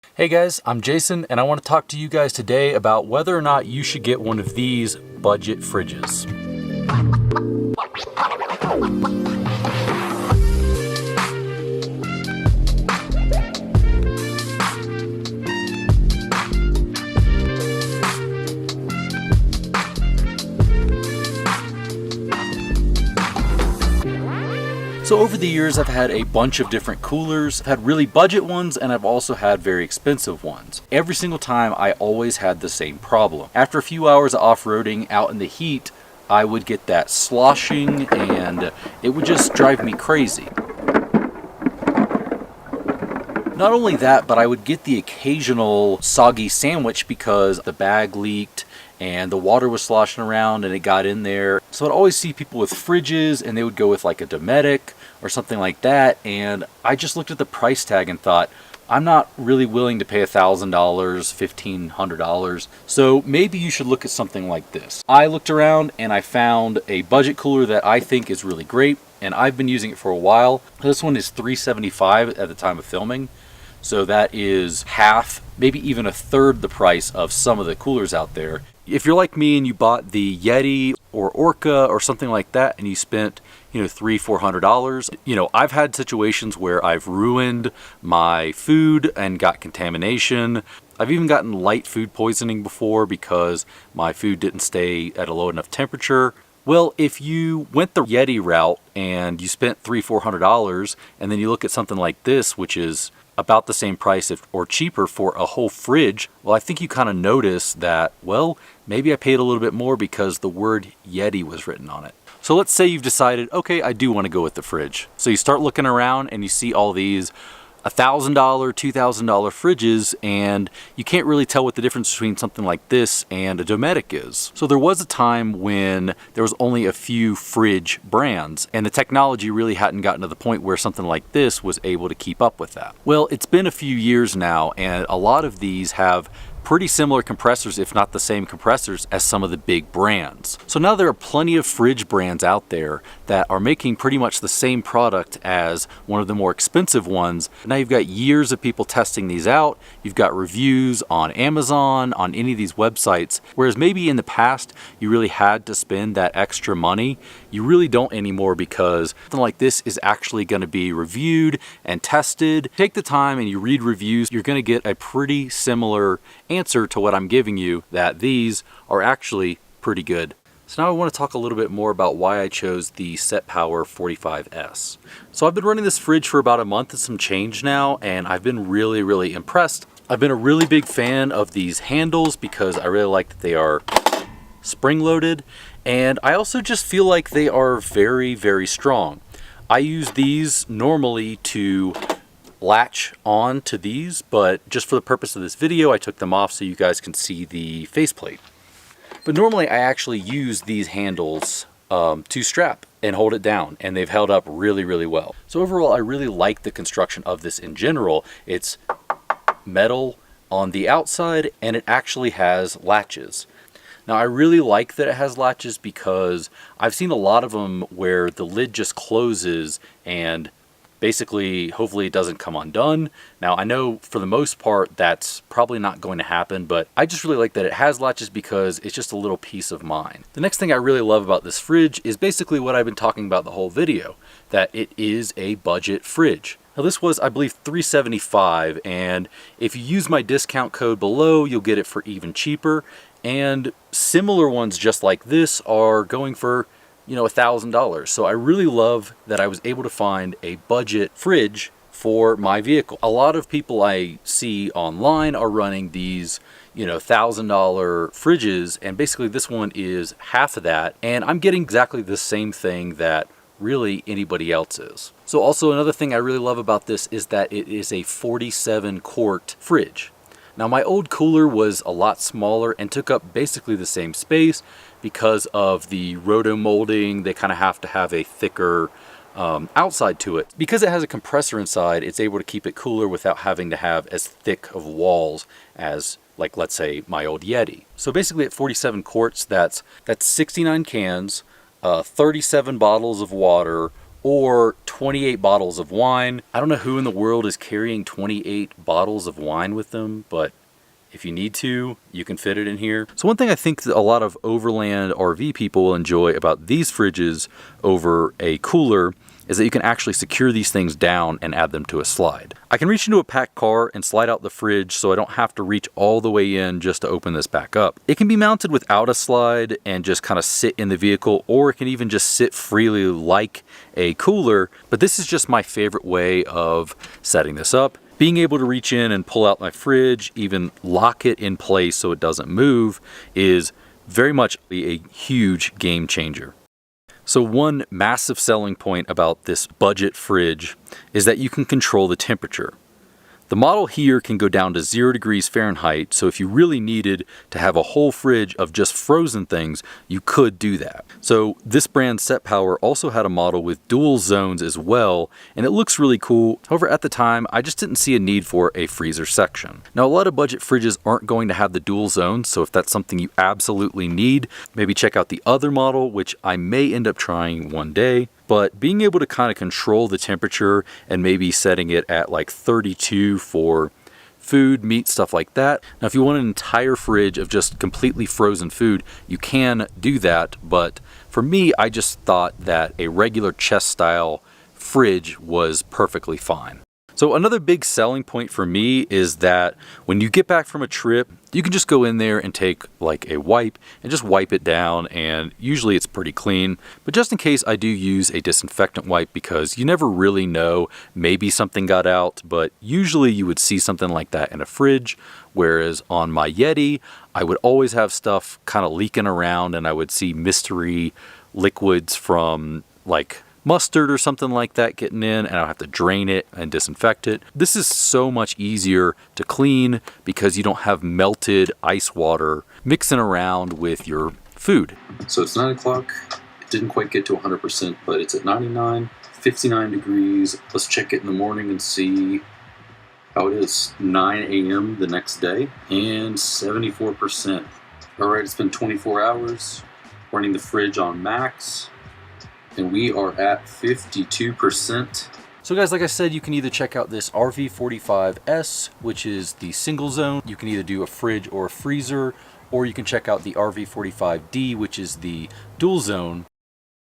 Hey guys, I'm Jason and I want to talk to you guys today about whether or not you should get one of these budget fridges. So over the years, I've had a bunch of different coolers. I've had really budget ones and I've also had very expensive ones. Every single time, I always had the same problem. After a few hours of off-roading out in the heat, I would get that sloshing and it would just drive me crazy. Not only that, but I would get the occasional soggy sandwich because the bag leaked and the water was sloshing around and it got in there. So I'd always see people with fridges and they would go with like a Dometic or something like that. And I just looked at the price tag and thought, I'm not really willing to pay $1,000, $1,500. So maybe you should look at something like this. I looked around and I found a budget cooler that I think is really great. And I've been using it for a while. This one is $375 at the time of filming. So that is half, maybe even a third the price of some of the coolers out there. If you're like me and you bought the Yeti or Orca or something like that and you spent, $300-400, I've had situations where I've ruined my food and got contamination. I've even gotten light food poisoning before because my food didn't stay at a low enough temperature. Well, if you went the Yeti route and you spent $300-400 and then you look at something like this, which is about the same price or cheaper for a whole fridge, well, I think you kind of notice that, well, maybe I paid a little bit more because the word Yeti was written on it. So let's say you've decided, okay, I do want to go with the fridge. So you start looking around and you see all these $1,000, $2,000 fridges, and you can't really tell what the difference between something like this and a Dometic is. So there was a time when there was only a few fridge brands, and the technology really hadn't gotten to the point where something like this was able to keep up with that. Well, it's been a few years now, and a lot of these have pretty similar compressors, if not the same compressors, as some of the big brands. So now there are plenty of fridge brands out there that are making pretty much the same product as one of the more expensive ones. Now you've got years of people testing these out. You've got reviews on Amazon, on any of these websites, whereas maybe in the past you really had to spend that extra money. You really don't anymore because something like this is actually going to be reviewed and tested. Take the time and you read reviews, you're going to get a pretty similar answer to what I'm giving you, that these are actually pretty good. So now I want to talk a little bit more about why I chose the SetPower 45S. So I've been running this fridge for about a month and some change now, and I've been really impressed. I've been a really big fan of these handles because I really like that they are spring-loaded, and I also just feel like they are very strong. I use these normally to latch on to these, but just for the purpose of this video, I took them off so you guys can see the faceplate. But normally I actually use these handles to strap and hold it down, and they've held up really well. So overall, I really like the construction of this in general. It's metal on the outside, and it actually has latches. Now I really like that it has latches because I've seen a lot of them where the lid just closes and basically, hopefully it doesn't come undone. Now I know for the most part that's probably not going to happen, but I just really like that it has latches because it's just a little peace of mind. The next thing I really love about this fridge is basically what I've been talking about the whole video, that it is a budget fridge. Now this was, I believe, $375, and if you use my discount code below, you'll get it for even cheaper. And similar ones just like this are going for $1,000. So I really love that I was able to find a budget fridge for my vehicle. A lot of people I see online are running these, $1,000 fridges, and basically this one is half of that, and I'm getting exactly the same thing that really anybody else is. So also another thing I really love about this is that it is a 47 quart fridge. Now my old cooler was a lot smaller and took up basically the same space because of the roto molding. They kind of have to have a thicker outside to it. Because it has a compressor inside, it's able to keep it cooler without having to have as thick of walls as, like, let's say my old Yeti. So basically at 47 quarts, that's 69 cans, 37 bottles of water, or 28 bottles of wine. I don't know who in the world is carrying 28 bottles of wine with them, but if you need to, you can fit it in here. So one thing I think that a lot of overland RV people will enjoy about these fridges over a cooler is that you can actually secure these things down and add them to a slide. I can reach into a packed car and slide out the fridge so I don't have to reach all the way in just to open this back up. It can be mounted without a slide and just kind of sit in the vehicle, or it can even just sit freely like a cooler, but this is just my favorite way of setting this up. Being able to reach in and pull out my fridge, even lock it in place so it doesn't move, is very much a huge game changer. So one massive selling point about this budget fridge is that you can control the temperature. The model here can go down to 0 degrees Fahrenheit, so if you really needed to have a whole fridge of just frozen things, you could do that. So this brand SetPower also had a model with dual zones as well, and it looks really cool. However, at the time, I just didn't see a need for a freezer section. Now, a lot of budget fridges aren't going to have the dual zones, so if that's something you absolutely need, maybe check out the other model, which I may end up trying one day. But being able to kind of control the temperature and maybe setting it at like 32 for food, meat, stuff like that. Now, if you want an entire fridge of just completely frozen food, you can do that. But for me, I just thought that a regular chest style fridge was perfectly fine. So another big selling point for me is that when you get back from a trip, you can just go in there and take like a wipe and just wipe it down, and usually it's pretty clean. But just in case, I do use a disinfectant wipe because you never really know, maybe something got out, but usually you would see something like that in a fridge. Whereas on my Yeti, I would always have stuff kind of leaking around, and I would see mystery liquids from like mustard or something like that getting in, and I'll have to drain it and disinfect it. This is so much easier to clean because you don't have melted ice water mixing around with your food. So it's 9 o'clock. It didn't quite get to 100%, but it's at 99, 59 degrees. Let's check it in the morning and see how it is. 9 a.m. the next day and 74%. All right, it's been 24 hours. Running the fridge on max, and we are at 52%. So guys, like I said, you can either check out this RV45S, which is the single zone. You can either do a fridge or a freezer, or you can check out the RV45D, which is the dual zone.